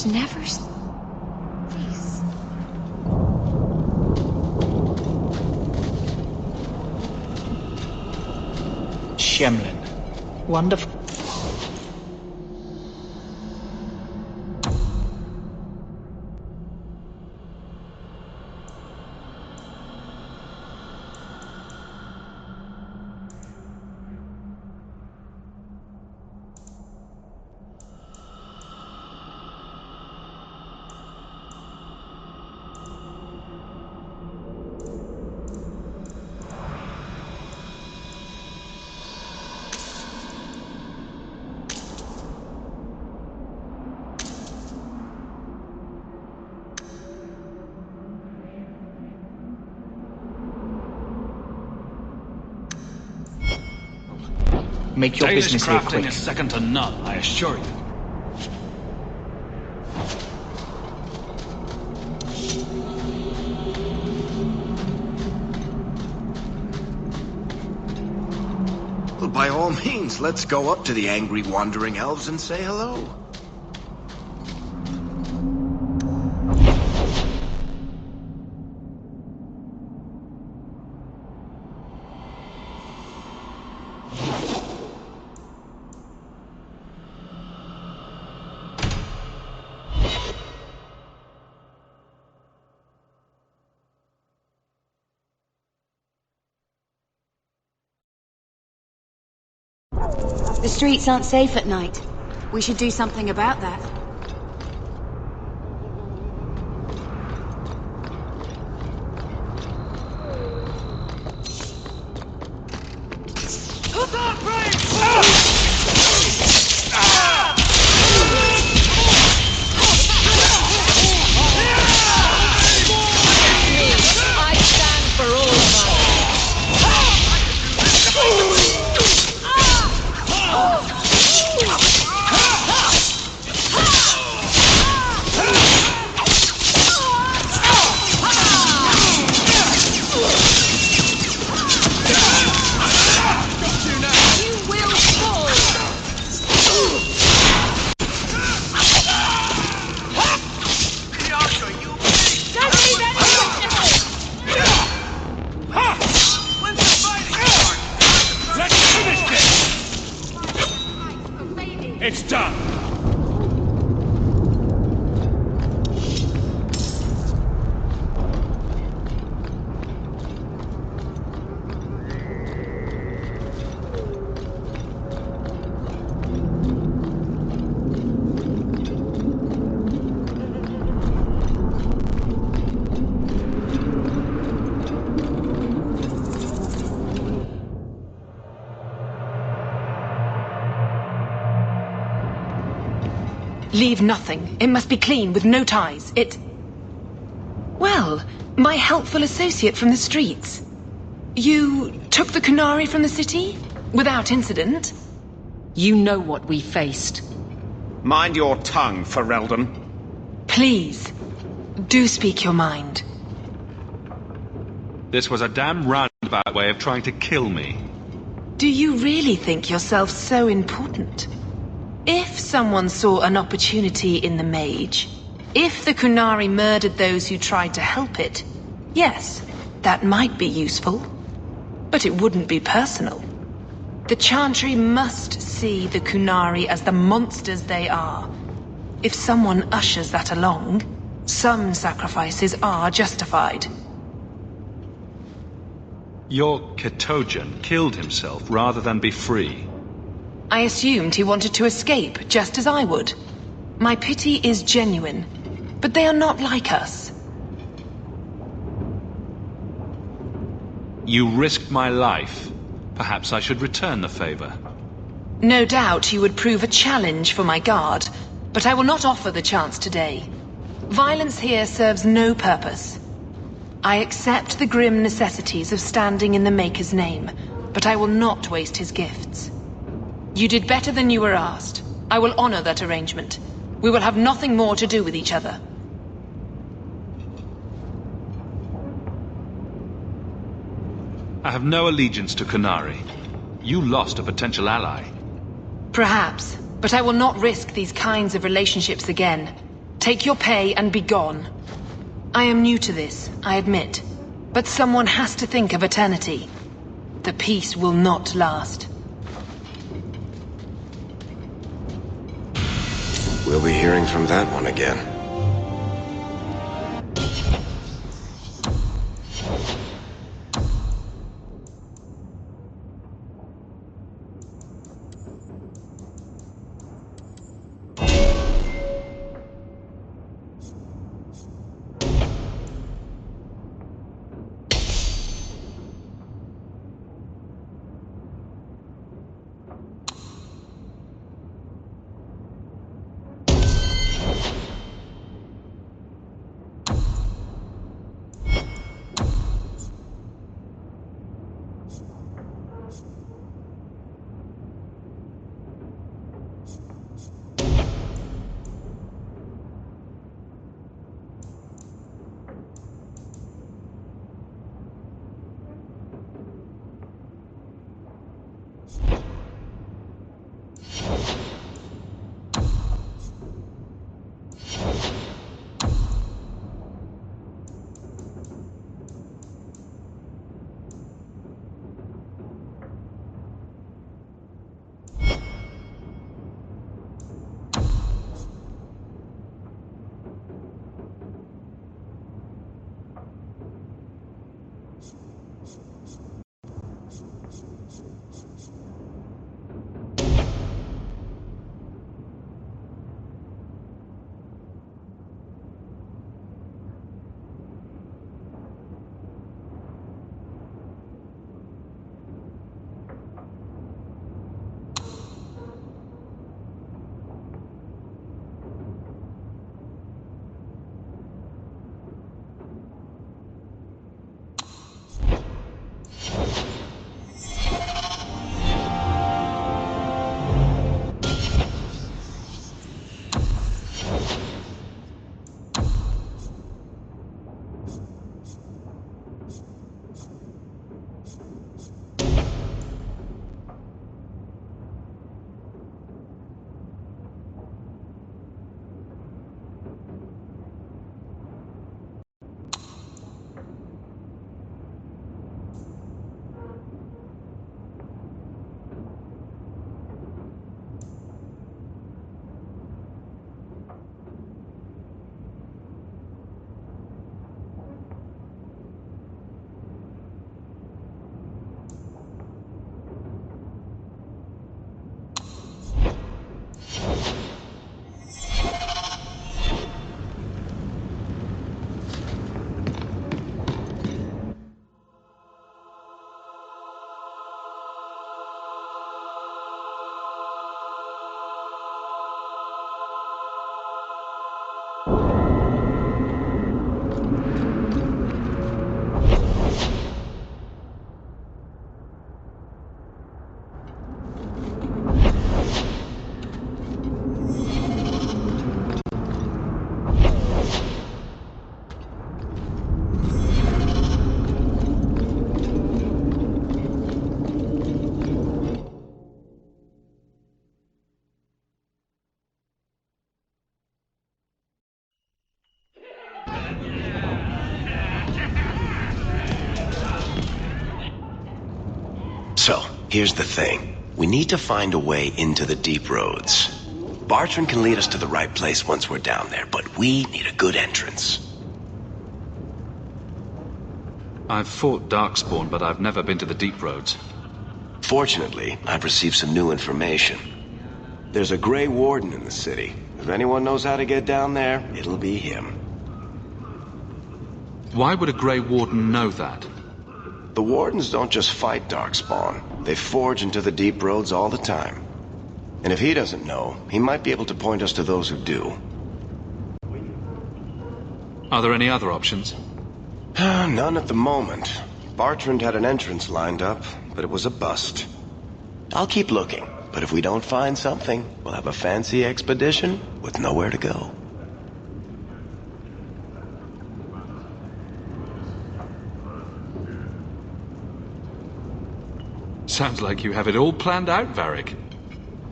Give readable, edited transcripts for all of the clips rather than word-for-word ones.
There's never... Please. Shemlin. Wonderful. Make your Danish business here crafting quick. is second to none, I assure you. Well, by all means, let's go up to the angry wandering elves and say hello. The streets aren't safe at night. We should do something about that. I stand for all of us. It's done! Leave nothing. It must be clean, with no ties. Well, my helpful associate from the streets. You took the Kunari from the city? Without incident? You know what we faced. Mind your tongue, Ferelden. Please, do speak your mind. This was a damn roundabout way of trying to kill me. Do you really think yourself so important? If someone saw an opportunity in the mage, if the Kunari murdered those who tried to help it, yes, that might be useful. But it wouldn't be personal. The Chantry must see the Kunari as the monsters they are. If someone ushers that along, some sacrifices are justified. Your Ketogen killed himself rather than be free. I assumed he wanted to escape, just as I would. My pity is genuine, but they are not like us. You risked my life. Perhaps I should return the favor. No doubt you would prove a challenge for my guard, but I will not offer the chance today. Violence here serves no purpose. I accept the grim necessities of standing in the Maker's name, but I will not waste his gifts. You did better than you were asked. I will honor that arrangement. We will have nothing more to do with each other. I have no allegiance to Kunari. You lost a potential ally. Perhaps, but I will not risk these kinds of relationships again. Take your pay and be gone. I am new to this, I admit. But someone has to think of eternity. The peace will not last. We'll be hearing from that one again. So, here's the thing. We need to find a way into the deep roads. Bartrand can lead us to the right place once we're down there, but we need a good entrance. I've fought Darkspawn, but I've never been to the deep roads. Fortunately, I've received some new information. There's a Grey Warden in the city. If anyone knows how to get down there, it'll be him. Why would a Grey Warden know that? The Wardens don't just fight Darkspawn. They forge into the deep roads all the time. And if he doesn't know, he might be able to point us to those who do. Are there any other options? None at the moment. Bartrand had an entrance lined up, but it was a bust. I'll keep looking, but if we don't find something, we'll have a fancy expedition with nowhere to go. Sounds like you have it all planned out, Varric.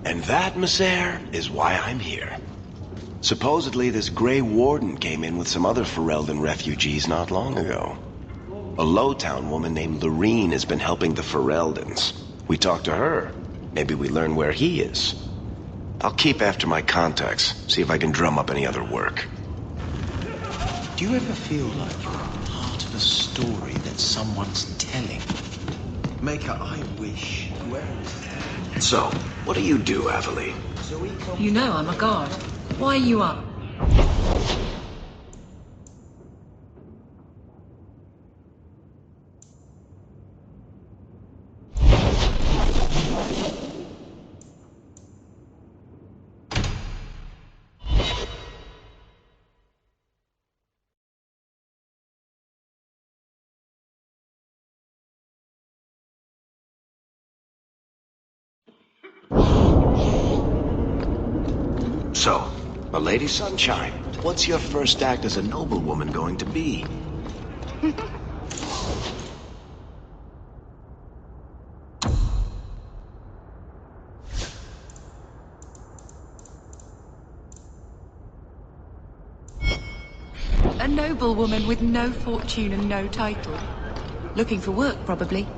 And that, Messere, is why I'm here. Supposedly, this Grey Warden came in with some other Ferelden refugees not long ago. A Lowtown woman named Lorene has been helping the Fereldens. We talked to her. Maybe we learn where he is. I'll keep after my contacts, see if I can drum up any other work. Do you ever feel like you're part of a story that someone's telling? Maker, I wish whoever... So, what do you do, Avalee? You know I'm a guard. Why are you up? So, a Lady Sunshine, what's your first act as a noblewoman going to be? A noblewoman with no fortune and no title. Looking for work, probably.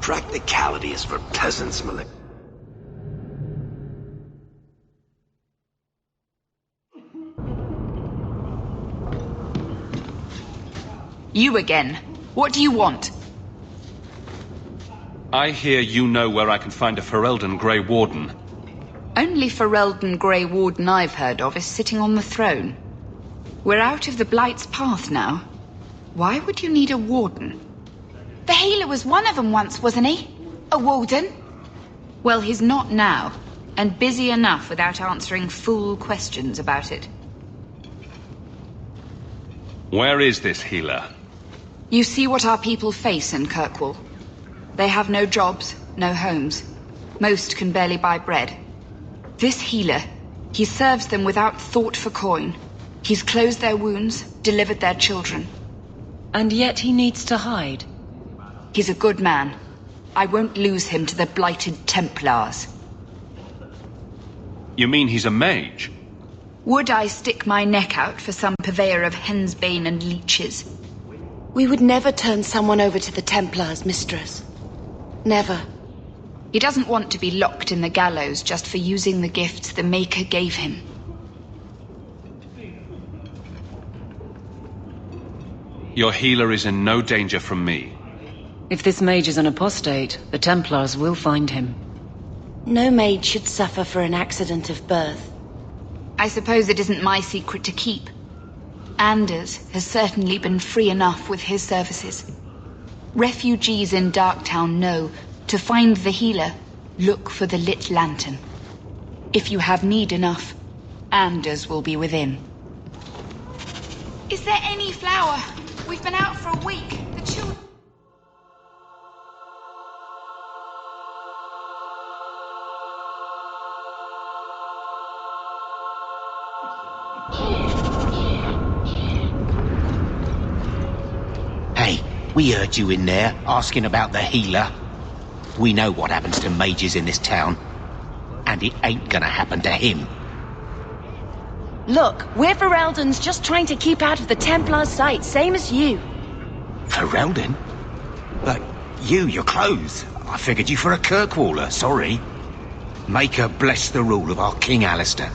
Practicality is for peasants, Malik. You again. What do you want? I hear you know where I can find a Ferelden Grey Warden. Only Ferelden Grey Warden I've heard of is sitting on the throne. We're out of the Blight's path now. Why would you need a warden? The healer was one of them once, wasn't he? A warden? Well, he's not now, and busy enough without answering fool questions about it. Where is this healer? You see what our people face in Kirkwall. They have no jobs, no homes. Most can barely buy bread. This healer, he serves them without thought for coin. He's closed their wounds, delivered their children. And yet he needs to hide. He's a good man. I won't lose him to the blighted Templars. You mean he's a mage? Would I stick my neck out for some purveyor of hensbane and leeches? We would never turn someone over to the Templars, mistress. Never. He doesn't want to be locked in the gallows just for using the gifts the Maker gave him. Your healer is in no danger from me. If this mage is an apostate, the Templars will find him. No maid should suffer for an accident of birth. I suppose it isn't my secret to keep. Anders has certainly been free enough with his services. Refugees in Darktown know, to find the healer, look for the lit lantern. If you have need enough, Anders will be within. Is there any flour? We've been out for a week. The children... Hey, we heard you in there, asking about the healer. We know what happens to mages in this town. And it ain't gonna happen to him. Look, we're Fereldens just trying to keep out of the Templars' sight, same as you. Ferelden? But your clothes. I figured you for a Kirkwaller, sorry. Maker bless the rule of our King Alistair.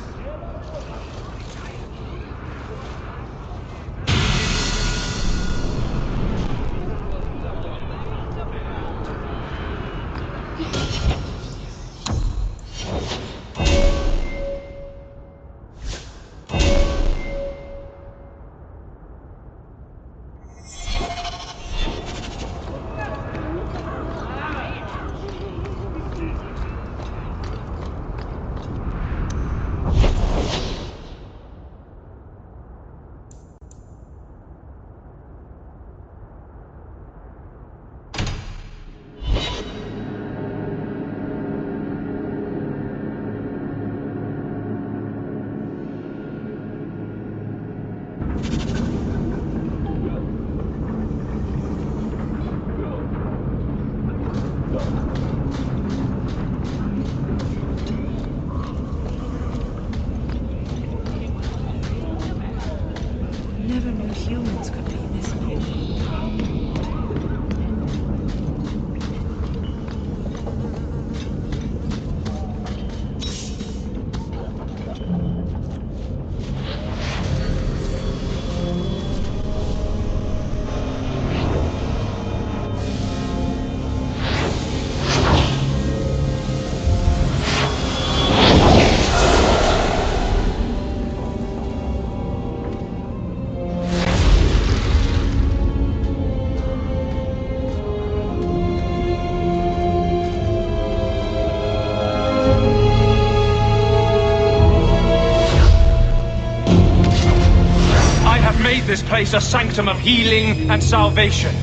place a sanctum of healing and salvation.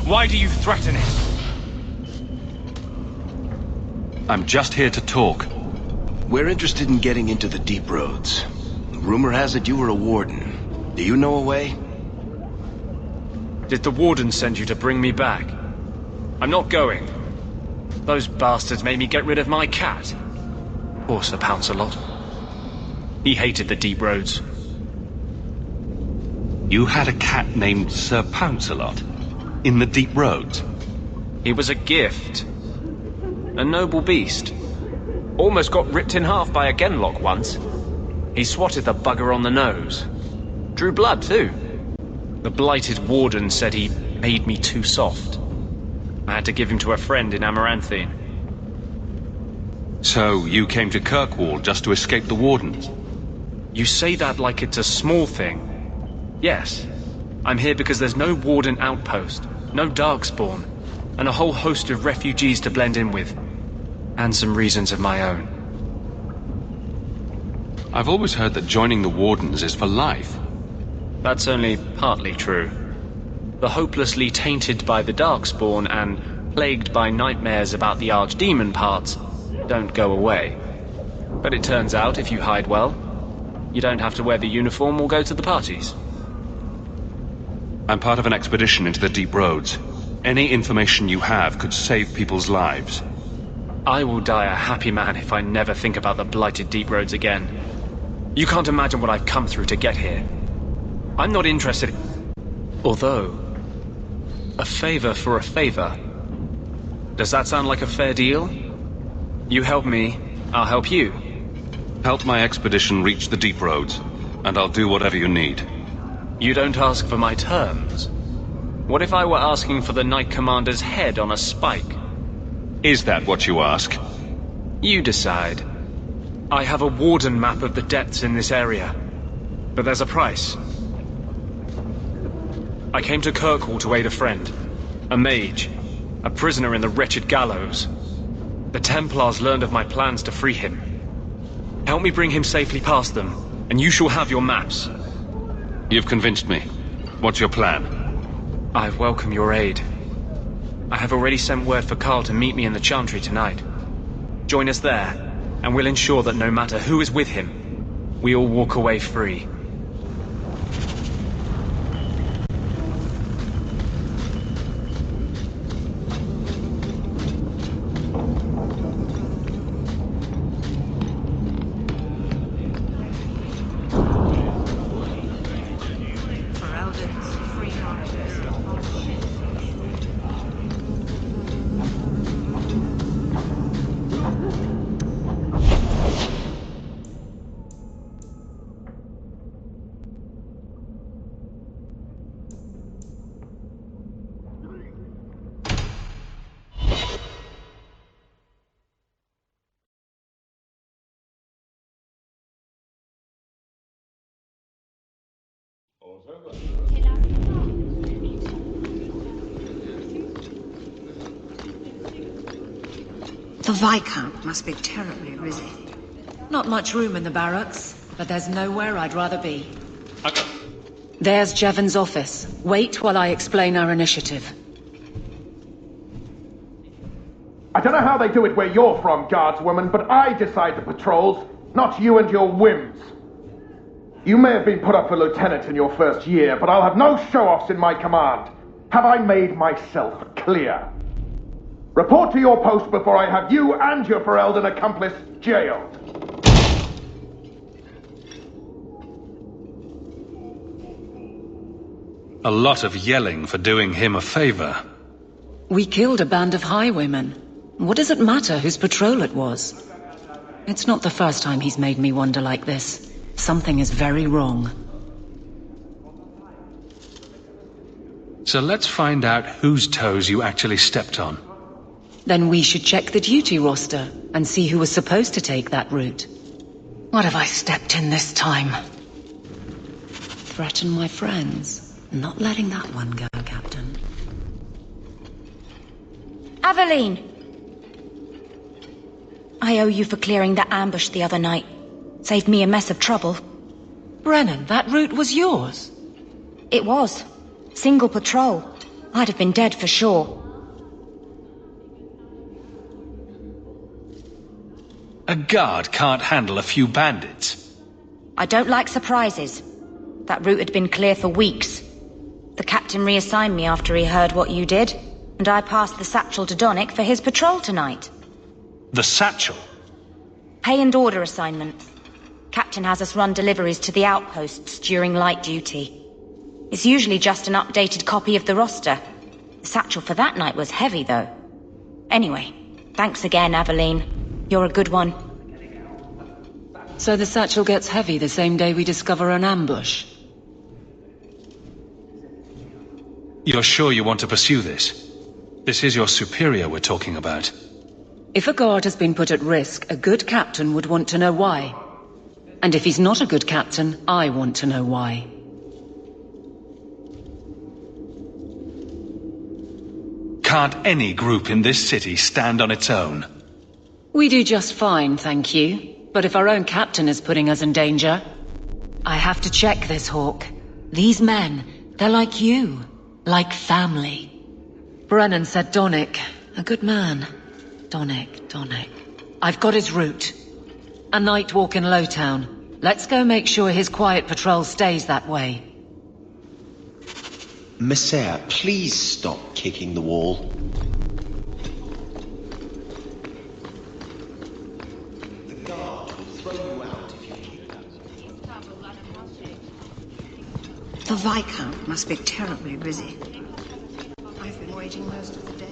Why do you threaten it? I'm just here to talk. We're interested in getting into the deep roads. Rumor has it you were a warden. Do you know a way? Did the warden send you to bring me back? I'm not going. Those bastards made me get rid of my cat. Poor Sir Pouncelot. He hated the deep roads. You had a cat named Sir Pouncelot? In the deep roads? He was a gift. A noble beast. Almost got ripped in half by a genlock once. He swatted the bugger on the nose. Drew blood, too. The blighted warden said he made me too soft. I had to give him to a friend in Amaranthine. So, you came to Kirkwall just to escape the wardens? You say that like it's a small thing. Yes. I'm here because there's no warden outpost, no darkspawn, and a whole host of refugees to blend in with. And some reasons of my own. I've always heard that joining the wardens is for life. That's only partly true. The hopelessly tainted by the darkspawn and plagued by nightmares about the archdemon parts don't go away. But it turns out if you hide well, you don't have to wear the uniform or go to the parties. I'm part of an expedition into the deep roads. Any information you have could save people's lives. I will die a happy man if I never think about the blighted deep roads again. You can't imagine what I've come through to get here. I'm not interested. Although, a favor for a favor. Does that sound like a fair deal? You help me, I'll help you. Help my expedition reach the deep roads, and I'll do whatever you need. You don't ask for my terms. What if I were asking for the Knight Commander's head on a spike? Is that what you ask? You decide. I have a warden map of the depths in this area. But there's a price. I came to Kirkwall to aid a friend. A mage. A prisoner in the wretched gallows. The Templars learned of my plans to free him. Help me bring him safely past them, and you shall have your maps. You've convinced me. What's your plan? I welcome your aid. I have already sent word for Carl to meet me in the Chantry tonight. Join us there, and we'll ensure that no matter who is with him, we all walk away free. The Viscount must be terribly busy. Not much room in the barracks, but there's nowhere I'd rather be. There's Jevon's office. Wait while I explain our initiative. I don't know how they do it where you're from, guardswoman, but I decide the patrols, not you and your whims. You may have been put up for lieutenant in your first year, but I'll have no show-offs in my command. Have I made myself clear? Report to your post before I have you and your Ferelden accomplice jailed. A lot of yelling for doing him a favor. We killed a band of highwaymen. What does it matter whose patrol it was? It's not the first time he's made me wonder like this. Something is very wrong. So let's find out whose toes you actually stepped on. Then we should check the duty roster and see who was supposed to take that route. What have I stepped in this time? Threaten my friends. Not letting that one go, Captain. Aveline! I owe you for clearing the ambush the other night. Saved me a mess of trouble. Brennan, that route was yours. It was. Single patrol. I'd have been dead for sure. A guard can't handle a few bandits. I don't like surprises. That route had been clear for weeks. The captain reassigned me after he heard what you did, and I passed the satchel to Donnic for his patrol tonight. The satchel? Pay and order assignment. Captain has us run deliveries to the outposts during light duty. It's usually just an updated copy of the roster. The satchel for that night was heavy, though. Anyway, thanks again, Aveline. You're a good one. So the satchel gets heavy the same day we discover an ambush? You're sure you want to pursue this? This is your superior we're talking about. If a guard has been put at risk, a good captain would want to know why. And if he's not a good captain, I want to know why. Can't any group in this city stand on its own? We do just fine, thank you. But if our own captain is putting us in danger... I have to check this, Hawke. These men, they're like you. Like family. Brennan said Donnic. A good man. Donnic. I've got his route. A night walk in Lowtown. Let's go make sure his quiet patrol stays that way. Messiah, please stop kicking the wall. The guard will throw you out if you keep that. The Viscount must be terribly busy. I've been waiting most of the day.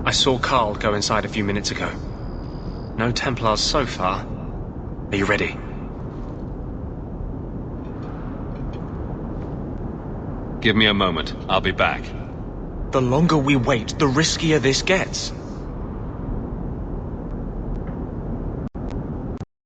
I saw Carl go inside a few minutes ago. No Templars so far. Are you ready? Give me a moment. I'll be back. The longer we wait, the riskier this gets.